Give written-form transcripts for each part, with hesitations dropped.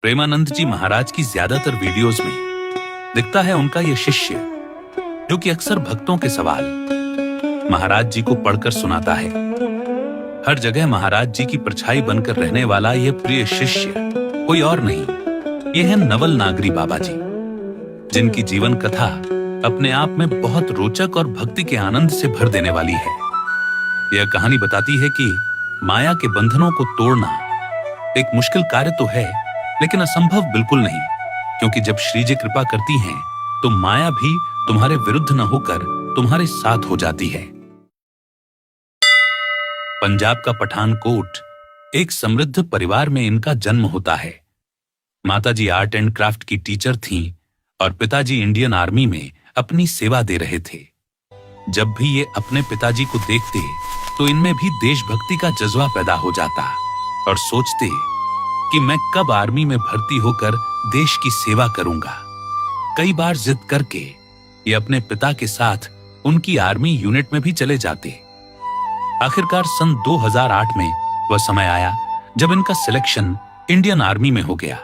प्रेमानंद जी महाराज की ज्यादातर वीडियोस में दिखता है उनका यह शिष्य, जो कि अक्सर भक्तों के सवाल महाराज जी को पढ़कर सुनाता है। हर जगह महाराज जी की परछाई बनकर रहने वाला यह प्रिय शिष्य कोई और नहीं, यह है नवल नागरी बाबा जी, जिनकी जीवन कथा अपने आप में बहुत रोचक और भक्ति के आनंद से भर देने वाली है। यह कहानी बताती है कि माया के बंधनों को तोड़ना एक मुश्किल कार्य तो है, लेकिन असंभव बिल्कुल नहीं, क्योंकि जब श्री जी कृपा करती हैं, तो माया भी तुम्हारे विरुद्ध न होकर तुम्हारे साथ हो जाती है। पंजाब का पठानकोट एक समृद्ध परिवार में इनका जन्म होता है। माताजी आर्ट एंड क्राफ्ट की टीचर थीं और पिताजी इंडियन आर्मी में अपनी सेवा दे रहे थे। जब भी ये अपने पिताजी को देखते तो इनमें भी देशभक्ति का जज्बा पैदा हो जाता और सोचते कि मैं कब आर्मी में भर्ती होकर देश की सेवा करूंगा। कई बार जिद करके ये अपने पिता के साथ उनकी आर्मी यूनिट में भी चले जाते। आखिरकार सन 2008 में वह समय आया जब इनका सिलेक्शन इंडियन आर्मी में हो गया।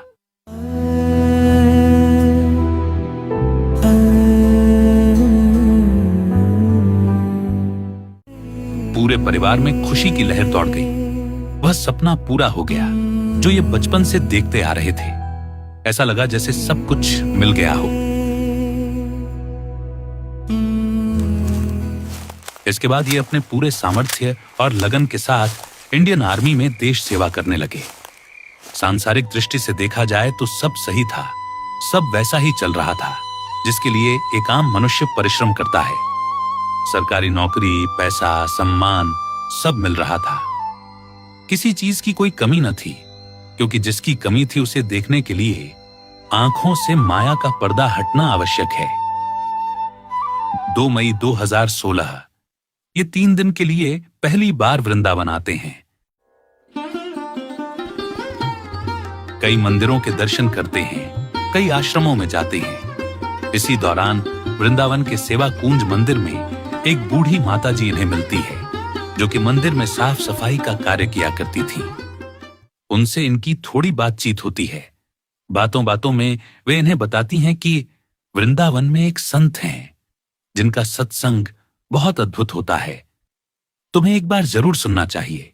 पूरे परिवार में खुशी की लहर दौड़ गई। वह सपना पूरा हो गया जो ये बचपन से देखते आ रहे थे। ऐसा लगा जैसे सब कुछ मिल गया हो। इसके बाद ये अपने पूरे सामर्थ्य और लगन के साथ इंडियन आर्मी में देश सेवा करने लगे। सांसारिक दृष्टि से देखा जाए तो सब सही था, सब वैसा ही चल रहा था जिसके लिए एक आम मनुष्य परिश्रम करता है। सरकारी नौकरी, पैसा, सम्मान सब मिल रहा था। किसी चीज की कोई कमी न थी, क्योंकि जिसकी कमी थी उसे देखने के लिए आंखों से माया का पर्दा हटना आवश्यक है। 2 मई 2016 ये 3 दिन के लिए पहली बार वृंदावन आते हैं। कई मंदिरों के दर्शन करते हैं, कई आश्रमों में जाते हैं। इसी दौरान वृंदावन के सेवा कुंज मंदिर में एक बूढ़ी माताजी इन्हें मिलती है, जो कि मंदिर में साफ सफाई का कार्य किया करती थी। उनसे इनकी थोड़ी बातचीत होती है। बातों बातों में वे इन्हें बताती हैं कि वृंदावन में एक संत हैं जिनका सत्संग बहुत अद्भुत होता है, तुम्हें एक बार जरूर सुनना चाहिए।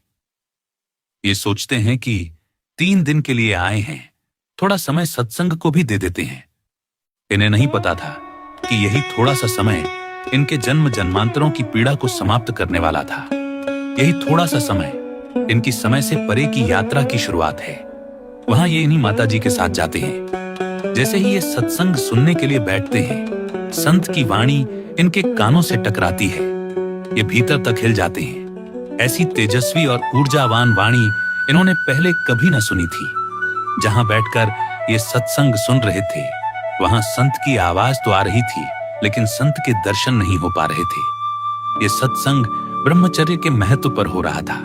ये सोचते हैं कि 3 दिन के लिए आए हैं, थोड़ा समय सत्संग को भी दे देते हैं। इन्हें नहीं पता था कि यही थोड़ा सा समय इनके जन्म जन्मांतरों की पीड़ा को समाप्त करने वाला था। यही थोड़ा सा समय इनकी समय से परे की यात्रा की शुरुआत है। वहां ये इन्हीं माताजी के साथ जाते हैं। जैसे ही ये सत्संग सुनने के लिए बैठते हैं, संत की वाणी इनके कानों से टकराती है। ये भीतर तक हिल जाते हैं। ऐसी तेजस्वी और ऊर्जावान वाणी इन्होंने पहले कभी न सुनी थी। जहां बैठकर ये सत्संग सुन रहे थे, वहां संत की आवाज तो आ रही थी, लेकिन संत के दर्शन नहीं हो पा रहे थे। ये सत्संग ब्रह्मचर्य के महत्व पर हो रहा था।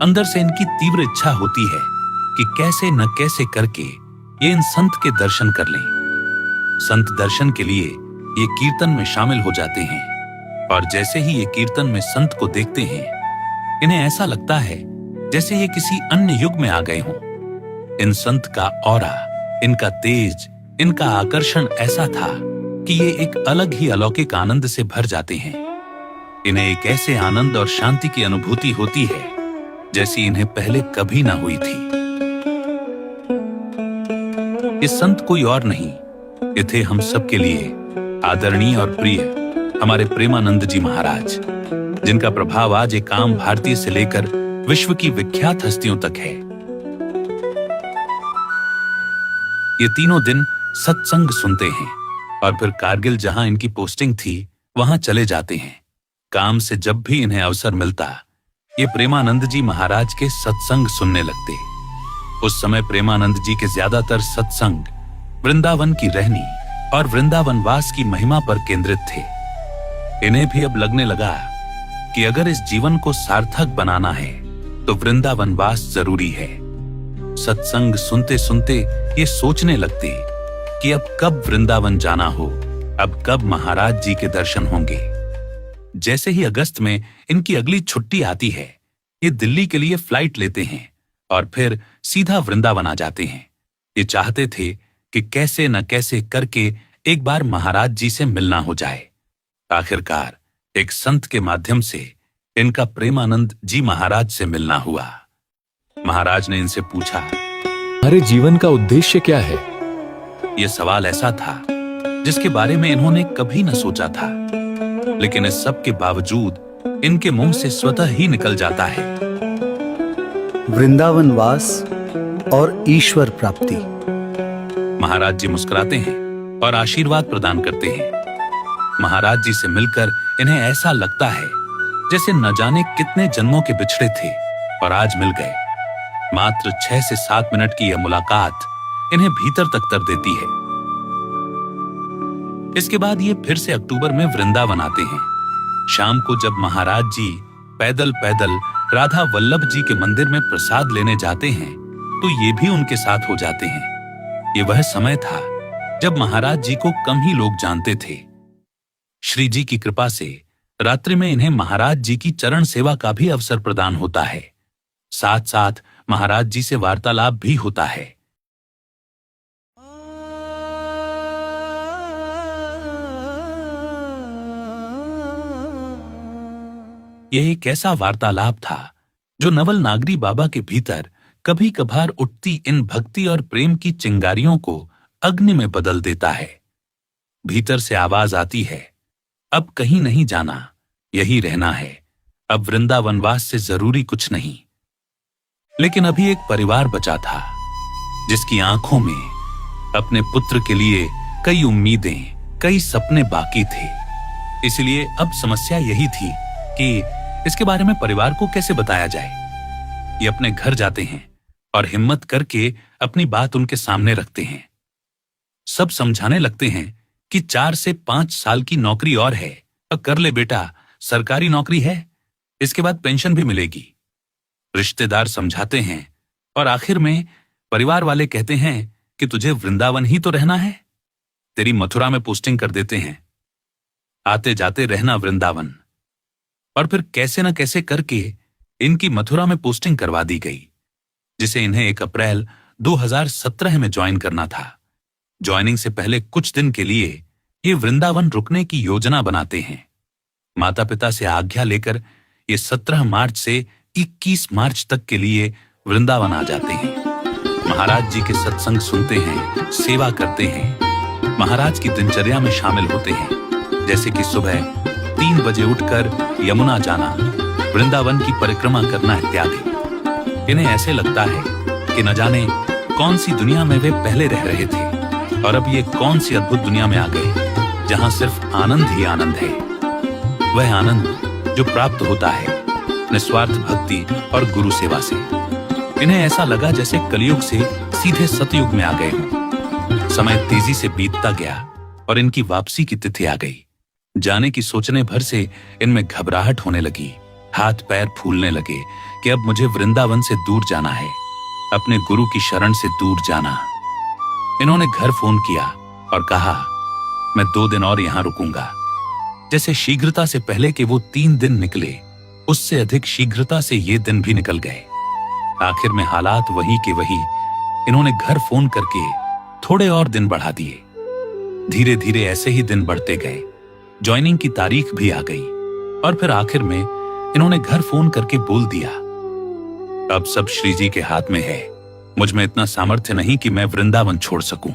अंदर से इनकी तीव्र इच्छा होती है कि कैसे न कैसे करके ये इन संत के दर्शन कर लें। संत दर्शन के लिए ये कीर्तन में शामिल हो जाते हैं, और जैसे ही ये कीर्तन में संत को देखते हैं, इन्हें ऐसा लगता है जैसे ये किसी अन्य युग में आ गए हों। इन संत का ऑरा, इनका तेज, इनका आकर्षण ऐसा था कि ये एक अलग ही अलौकिक आनंद से भर जाते हैं। इन्हें एक ऐसे आनंद और शांति की अनुभूति होती है जैसी इन्हें पहले कभी ना हुई थी। ये संत कोई और नहीं, ये थे हम सबके लिए आदरणीय और प्रिय हमारे प्रेमानंद जी महाराज, जिनका प्रभाव आज एक आम भारतीय से लेकर विश्व की विख्यात हस्तियों तक है। ये तीनों दिन सत्संग सुनते हैं और फिर कारगिल, जहां इनकी पोस्टिंग थी, वहां चले जाते हैं। काम से जब भी इन्हें अवसर मिलता, ये प्रेमानंद जी महाराज के सत्संग सुनने लगते। उस समय प्रेमानंद जी के ज्यादातर सत्संग वृंदावन की रहनी और वृंदावन वास की महिमा पर केंद्रित थे। इन्हें भी अब लगने लगा कि अगर इस जीवन को सार्थक बनाना है तो वृंदावन वास जरूरी है। सत्संग सुनते सुनते ये सोचने लगते कि अब कब वृंदावन जाना हो, अब कब महाराज जी के दर्शन होंगे। जैसे ही अगस्त में इनकी अगली छुट्टी आती है, ये दिल्ली के लिए फ्लाइट लेते हैं और फिर सीधा वृंदावन आ जाते हैं। ये चाहते थे कि कैसे न कैसे करके एक बार महाराज जी से मिलना हो जाए। आखिरकार एक संत के माध्यम से इनका प्रेमानंद जी महाराज से मिलना हुआ। महाराज ने इनसे पूछा, हमारे जीवन का उद्देश्य क्या है? यह सवाल ऐसा था जिसके बारे में इन्होंने कभी न सोचा था, लेकिन इस सब के बावजूद इनके मुंह से स्वतः ही निकल जाता है। वृंदावन वास और ईश्वर प्राप्ति। महाराज जी मुस्कुराते हैं और आशीर्वाद प्रदान करते हैं। महाराज जी से मिलकर इन्हें ऐसा लगता है जैसे न जाने कितने जन्मों के बिछड़े थे और आज मिल गए। मात्र 6 से 7 मिनट की यह मुलाकात इन्हें भीतर तक तर देती है। इसके बाद ये फिर से अक्टूबर में वृंदावन आते हैं। शाम को जब महाराज जी पैदल पैदल राधा वल्लभ जी के मंदिर में प्रसाद लेने जाते हैं तो ये भी उनके साथ हो जाते हैं। ये वह समय था जब महाराज जी को कम ही लोग जानते थे। श्री जी की कृपा से रात्रि में इन्हें महाराज जी की चरण सेवा का भी अवसर प्रदान होता है। साथ साथ महाराज जी से वार्तालाप भी होता है। यह एक ऐसा वार्तालाप था जो नवल नागरी बाबा के भीतर कभी कभार उठती इन भक्ति और प्रेम की चिंगारियों को अग्नि में बदल देता है। भीतर से आवाज आती है, अब कहीं नहीं जाना, यही रहना है, अब वृंदावनवास से जरूरी कुछ नहीं। लेकिन अभी एक परिवार बचा था जिसकी आंखों में अपने पुत्र के लिए कई उम्मीदें, कई सपने बाकी थे। इसलिए अब समस्या यही थी कि इसके बारे में परिवार को कैसे बताया जाए। ये अपने घर जाते हैं और हिम्मत करके अपनी बात उनके सामने रखते हैं। सब समझाने लगते हैं कि 4 से 5 साल की नौकरी और है, अब कर ले बेटा, सरकारी नौकरी है, इसके बाद पेंशन भी मिलेगी। रिश्तेदार समझाते हैं और आखिर में परिवार वाले कहते हैं कि तुझे वृंदावन ही तो रहना है, तेरी मथुरा में पोस्टिंग कर देते हैं, आते जाते रहना वृंदावन। और फिर कैसे न कैसे करके इनकी मथुरा में पोस्टिंग करवा दी गई, जिसे इन्हें 1 अप्रैल 2017 में ज्वाइन करना था। ज्वाइनिंग से पहले कुछ दिन के लिए ये वृंदावन रुकने की योजना बनाते हैं। माता पिता से आज्ञा लेकर ये 17 मार्च से 21 मार्च तक के लिए वृंदावन आ जाते हैं। महाराज जी के सत्संग सुनते हैं, सेवा करते हैं, महाराज की दिनचर्या में शामिल होते हैं, जैसे कि सुबह 3 बजे उठकर यमुना जाना, वृंदावन की परिक्रमा करना इत्यादि। इन्हें ऐसे लगता है कि न जाने कौन सी दुनिया में वे पहले रह रहे थे और अब ये कौन सी अद्भुत दुनिया में आ गए जहां सिर्फ आनंद ही आनंद है। वह आनंद जो प्राप्त होता है निस्वार्थ भक्ति और गुरु सेवा से। इन्हें ऐसा लगा जैसे कलयुग से सीधे सतयुग में आ गए हों। समय तेजी से बीतता गया और इनकी वापसी की तिथि आ गई। जाने की सोचने भर से इनमें घबराहट होने लगी, हाथ पैर फूलने लगे कि अब मुझे वृंदावन से दूर जाना है, अपने गुरु की शरण से दूर जाना। इन्होंने घर फोन किया और कहा, मैं 2 दिन और यहां रुकूंगा। जैसे शीघ्रता से पहले कि वो 3 दिन निकले, उससे अधिक शीघ्रता से ये दिन भी निकल गए। आखिर में हालात वही के वही, इन्होंने घर फोन करके थोड़े और दिन बढ़ा दिए। धीरे धीरे ऐसे ही दिन बढ़ते गए, ज्वाइनिंग की तारीख भी आ गई और फिर आखिर में इन्होंने घर फोन करके बोल दिया, अब सब श्री जी के हाथ में है, मुझ में इतना सामर्थ्य नहीं कि मैं वृंदावन छोड़ सकूं।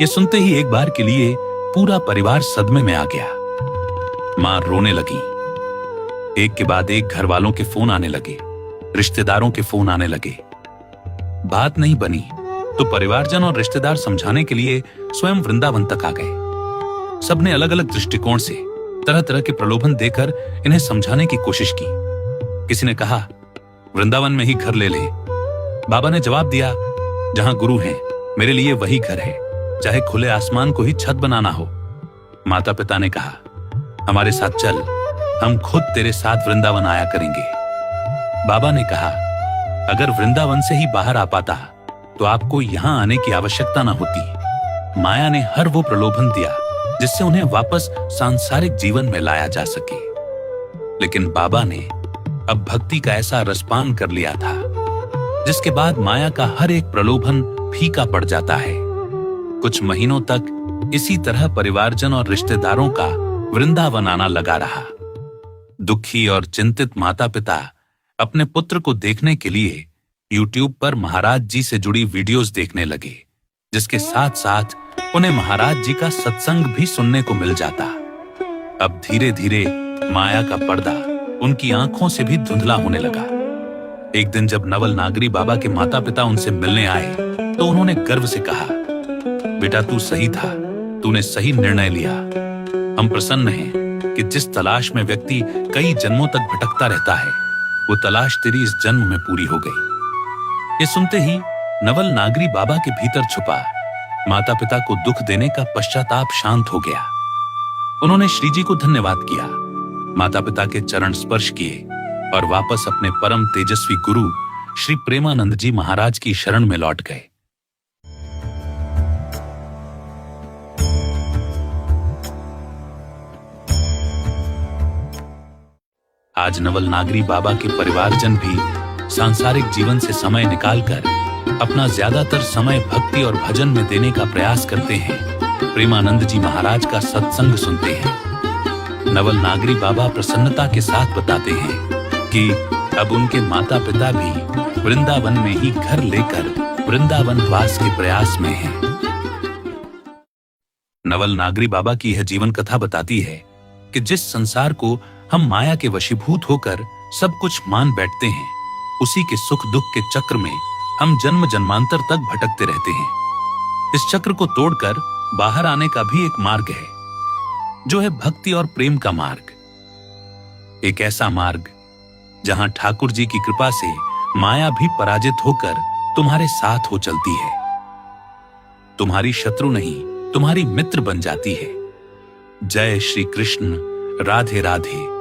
ये सुनते ही एक बार के लिए पूरा परिवार सदमे में आ गया। मां रोने लगी। एक के बाद एक घर वालों के फोन आने लगे, रिश्तेदारों के फोन आने लगे। बात नहीं बनी तो परिवारजन और रिश्तेदार समझाने के लिए स्वयं वृंदावन तक आ गए। सबने अलग अलग दृष्टिकोण से तरह तरह के प्रलोभन देकर इन्हें समझाने की कोशिश की। किसी ने कहा, वृंदावन में ही घर ले ले। बाबा ने जवाब दिया, जहां गुरु हैं मेरे लिए वही घर है, चाहे खुले आसमान को ही छत बनाना हो। माता पिता ने कहा, हमारे साथ चल, हम खुद तेरे साथ वृंदावन आया करेंगे। बाबा ने कहा, अगर वृंदावन से ही बाहर आ पाता तो आपको यहां आने की आवश्यकता न होती। माया ने हर वो प्रलोभन दिया जिससे उन्हें वापस सांसारिक जीवन में लाया जा सके। लेकिन बाबा ने अब भक्ति का ऐसा रसपान कर लिया था जिसके बाद माया का हर एक प्रलोभन फीका पड़ जाता है। कुछ महीनों तक इसी तरह परिवारजन और रिश्तेदारों का वृंदावन आना लगा रहा। दुखी और चिंतित माता पिता अपने पुत्र को देखने के लिए YouTube पर महाराज जी से जुड़ी वीडियोस देखने लगे, जिसके साथ साथ उन्हें महाराज जी का सत्संग भी सुनने को मिल जाता। अब धीरे धीरे माया का पर्दा उनकी आंखों से भी धुंधला होने लगा। एक दिन जब नवल नागरी बाबा के माता पिता उनसे मिलने आए तो उन्होंने गर्व से कहा, बेटा तू सही था, तूने सही निर्णय लिया। हम प्रसन्न हैं कि जिस तलाश में व्यक्ति कई जन्मों तक भटकता रहता है, वो तलाश तेरी इस जन्म में पूरी हो गई। ये सुनते ही नवल नागरी बाबा के भीतर छुपा माता पिता को दुख देने का पश्चाताप शांत हो गया। उन्होंने श्री जी को धन्यवाद किया, माता पिता के चरण स्पर्श किए और वापस अपने परम तेजस्वी गुरु श्री प्रेमानंद जी महाराज की शरण में लौट गए। आज नवल नागरी बाबा के परिवारजन भी सांसारिक जीवन से समय निकालकर अपना ज्यादातर समय भक्ति और भजन में देने का प्रयास करते हैं। प्रेमानंद जी महाराज का सत्संग सुनते हैं। नवल नागरी बाबा प्रसन्नता के साथ बताते हैं कि अब उनके माता पिता भी वृंदावन में ही घर लेकर वृंदावन वास के प्रयास में हैं। नवल नागरी बाबा की यह जीवन कथा बताती है कि जिस संसार को हम माया के वशीभूत होकर सब कुछ मान बैठते हैं, उसी के सुख दुख के चक्र में हम जन्म जन्मांतर तक भटकते रहते हैं। इस चक्र को तोड़कर बाहर आने का भी एक मार्ग है, जो है भक्ति और प्रेम का मार्ग। एक ऐसा मार्ग जहां ठाकुर जी की कृपा से माया भी पराजित होकर तुम्हारे साथ हो चलती है, तुम्हारी शत्रु नहीं तुम्हारी मित्र बन जाती है। जय श्री कृष्ण। राधे राधे।